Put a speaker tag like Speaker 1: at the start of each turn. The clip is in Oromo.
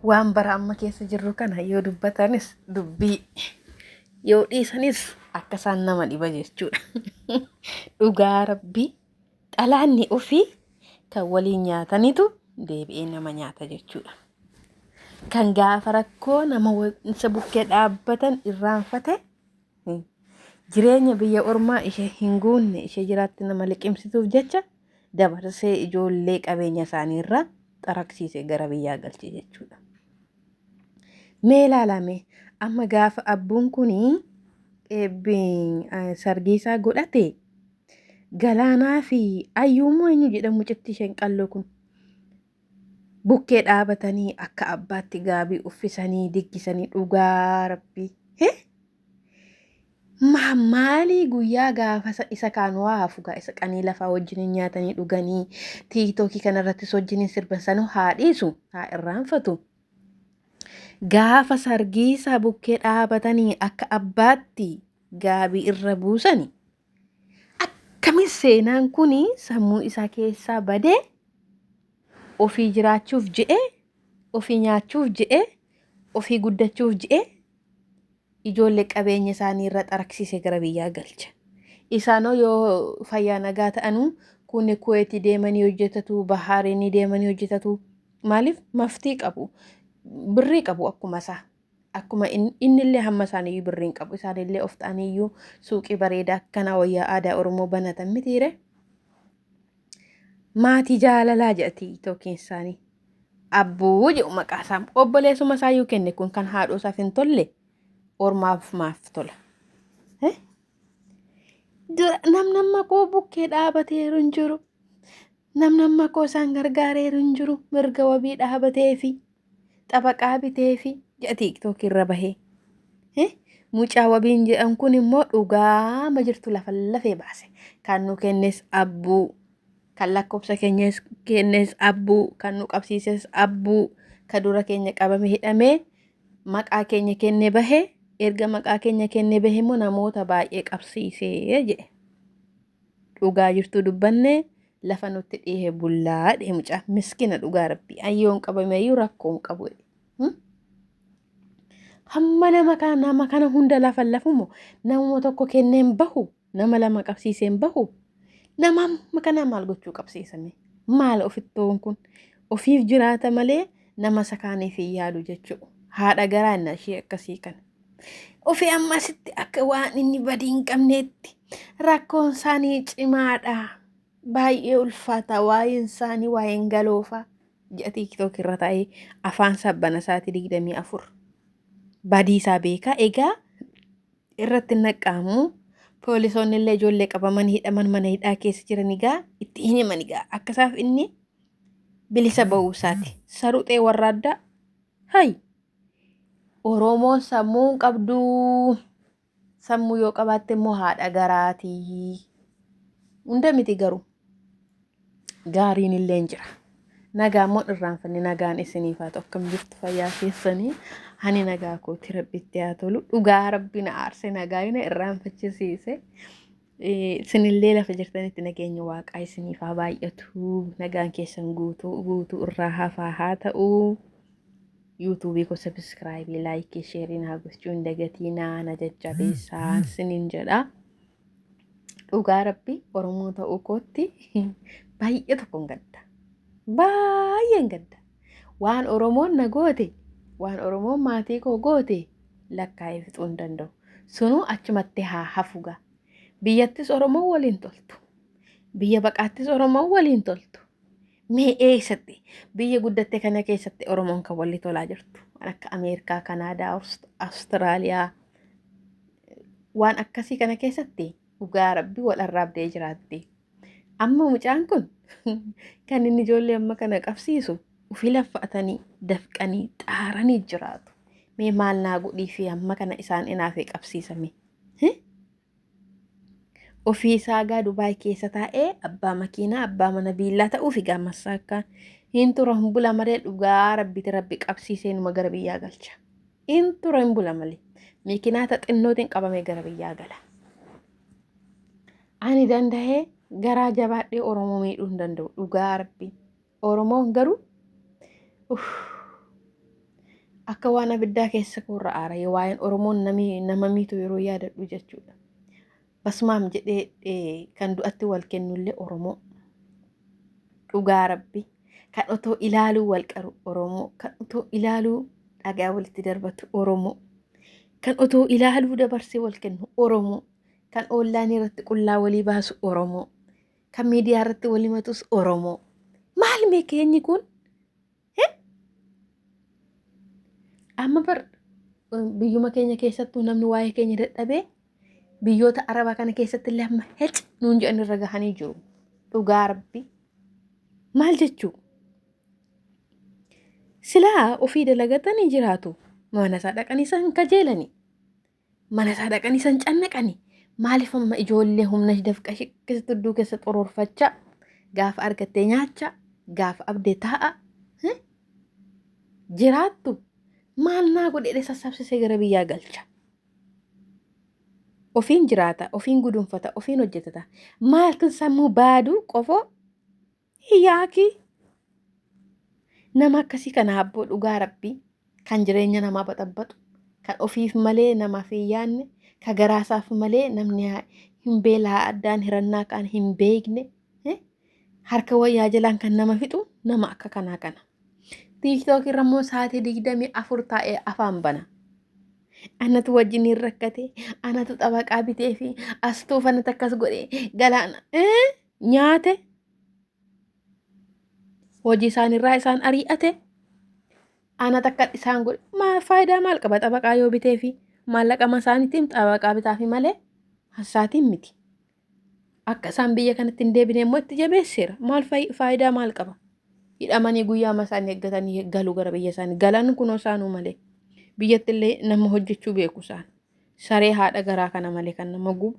Speaker 1: Waan bara amma keessa jirru kana yoo dubbatanis dubbii yoo dhiisanis akka isaan nama dhiba jechuudha. Dhugaa rabbii xalaanni ofii kan waliin nyaatanitu deebi'ee nama nyaata jechuudha. Kan gaafa rakkoo nama isa bukkee dhaabbatan irraanfate jireenya biyya ormaa ishee hin guunne ishee jiraatti nama liqimsituuf jecha dabarsee ijoollee qabeenya isaaniirraa xaraqsiisee gara biyyaa galche jechuudha. Mee ilaalame amma gaafa abbuun kunii sargiisaa godhate Galaanaa fi Ayyuumoo eenyu jedhamu citti isheen qalloo kun bukkee dhaabatanii akka abbaatti gaabii uffisanii diggisanii dhugaa rabbii. Maalii guyyaa gaafa isa kaan waa hafugaa isa qanii lafaa wajjin nyaatanii dhuganii tiiktookii kanarrattis wajjin sirban sanuu haa dhiisu haa irraanfatu. Gaafa sargiisaa bukkee dhaabatanii akka abbaatti gaabii irra buusani. Akkamiin seenaan kuni sammuu isaa keessaa badee ofii jiraachuuf je'ee, ofii nyaachuuf je'ee, ofii guddachuuf je'ee ijoollee qabeenya isaanii irra xaraqsiisee gara biyyaa galcha. Isaanoo yoo fayyaa nagaa ta'anuu kun Kuweetii deemanii hojjetatu, Bahaareeni deemanii hojjetatu. Maaliif maftii qabu? Birrii qabu akkuma isaa. Akkuma innillee hamma isaaniiyyuu birriin qabu. Isaanillee of ta'aniyyuu suuqii bareedaa akkana wayyaa aadaa Oromoo banatan mitiire. Maatii jaalalaa jedhati TikTokiin isaanii. Abbuu jedhu maqaa isaa. Obboleessuma isaayyuu kenne kun kan haadhoo isaaf hin tolle ormaaf maaf tola. Namnamma koo bukkee dhaabateeru hin jiru. Namnamma koo isaan gargaareeru hin jiru. Mirga wabii dhaabatee fi xabaqaa bitee fi jedha TikTok irra bahee. Mucaa wabiin jedhan kun immoo dhugaa ma jirtu lafa lafee baase. Kan nu kennes abbuu, kan lakkoofsa keenyas kennes abbuu, kan nu qabsiises abbuu, kan dura keenya qabame hidhamee maqaa keenya kenne bahee. Erga maqaa keenya kenne bahee immoo namoota baay'ee qabsiisee jedhe. Dhugaa jirtu dubbannee lafa nutti dhihee bullaa dhihee mucaa miskina dhugaa rabbii ayyoon qabameeyyuu rakkoon qabu. Hamma nama kana hunda lafa lafumoo nama tokko kenneen bahu nama lama qabsiiseen bahu nama amma kana maal gochuu qabsiisame? Maal ofittoon kun ofiif jiraata malee nama sakaaniif hin yaadu jechuudha. Haadha garaa inni ishee akkasii kana. Ofii ammasitti akka waan inni badii hin qabneetti rakkoon isaanii cimaadha. Baay'ee ulfaata waa'een isaanii waa'een galoofaa jedha TikTok irra taa'ee afaan sabbana isaati 24. Badii isaa beekaa egaa irratti naqaamu poolisoonni illee ijoollee qabaman hidhaman mana hidhaa keessa jiran egaa itti himan egaa akkasaaf inni bilisa ba'uu isaati. Saruxee warra addaa hay. Oromoon sammuu qabdu. Sammuu yoo qabaatte immoo haadha garaatii. Hunda miti garuu gaariin illee jira. Nagaa immoo irraanfanne nagaan isiniif haa ta'u akkam jirtu fayyaa keessanii. Ani nagaa kooti rabbitti haa tolu. Dhugaa rabbi na aarse nagaa inni irraanfachisiise. Isinillee lafa jirtanitti nageenya waaqaa isiniif haa baay'atu. Nagaan keessan guutuu irraa hafaa haa ta'u. YouTube ko subscribe, like, share na gochuun dagatinaa na jajjabeessaa sinin jedha. Dhugaa rabbi Oromoo ta'uu kootti baay'ee tokkoon gadda. Baay'een gadda. Waan Oromoon na goote, waan Oromoon maatii koo goote lakkaa'ee fixuu hin danda'u. Sunuu achumatti haa hafuga. Biyyattis Oromoo waliin toltu. Biyya baqaattis Oromoo waliin toltu. Mee eessatti biyya guddatte kana keessatti Oromoon kan walii tolaa jirtu. Waan akka Ameerikaa, Kanaadaa, Awustiraaliyaa waan akkasii kana keessatti dhugaa rabbi wal arraabdee jiraatti. Amma mucaan kun kan inni ijoollee amma kana qabsiisu ofii laffatanii dafqanii xaaranii jiraatu. Mee maal naa godhii fi amma kana isaan inaafee qabsiisame. Ofii isaa gaa Dubaay keessa taa'ee abbaa makiinaa abbaa mana biillaa ta'uu fi gaammassaa akka hin tura hin bula malee dhugaa rabbitti rabbi qabsiisee numa gara biyyaa galcha. Hin tura hin bula malee makiinaa xinnootiin qabamee gara biyyaa gala. Ani danda'ee garaa jabaadhee Oromoo miidhuu hin danda'u dhugaa rabbi. Oromoon garuu akka waan abiddaa keessa koorra aara waa'een Oromoon nama miitu yeroo yaadadhu jechuudha. Basmaam jedhee kan du'atti wal kennullee Oromoo. Dhugaa rabbi kan otoo ilaaluu wal qaru Oromoo. Kan otoo ilaaluu dhagaa walitti darbatu Oromoo. Kan otoo ilaaluu dabarsee wal kennu Oromoo. Kan online irratti qullaa walii baasu Oromoo. Kan miidiyaa irratti walii matus Oromoo. Maal mee keenyi kun? Amma biyyuma keenya keessattuu namni waa'ee keenya dadhabee biyyoota Arabaa kana keessatti illee amma hec nuun jedhan irra gahanii jiru. Dhugaa rabbi. Maal jechuu? Silaa ofii dalagatanii jiraatu. Mana isaa dhaqanii san kajeelanii. Mana isaa dhaqanii san cannaqanii. Maaliif amma ijoollee humna dafqa keessatti iddoo keessa xoroorfachaa gaafa argattee nyaachaa gaafa abdee taa'a jiraattu maal naa godhee sassabsisee gara biyyaa galcha. Ofiin jiraata, ofiin gudunfata, ofiin hojjetata. Maaltu sammuu baaduu qofoo hiyyaaki. Nama akkasii kana abboo dhugaa rabbii kan jireenya namaa baxabbatu kan ofiif malee namaaf hin yaanne kan garaasaaf malee namni hin beelaa addaan hirannaa kan hin beekne harka wayyaa jalaan kan nama fixu nama akka kanaa kana. TikTok irra immoo sa'aatii 24 taa'ee afaan bana. Anatu wajjin rakkate, anatu xabaqaa bitee fi astuu fanatti akkas godhee galaana nyaate. Hojii isaanirraa isaan ari'ate. Ana takka isaan godhe faayidaa maal qaba xabaqaa yoo bitee fi maallaqa isaaniitiin xabaqaa bitaa fi malee hassaatiin miti. Akka isaan biyya kanatti hin deebine immoo itti jabeesseera. Maal faayidaa maal qaba? Hidhamanii guyyaa isaanii eeggatanii galuu gara biyya isaanii. Galan kunoo isaanuu malee. Biyyatti illee nama hojjechuu beeku isaan. Saree haadha garaa kana malee kan nama gubu.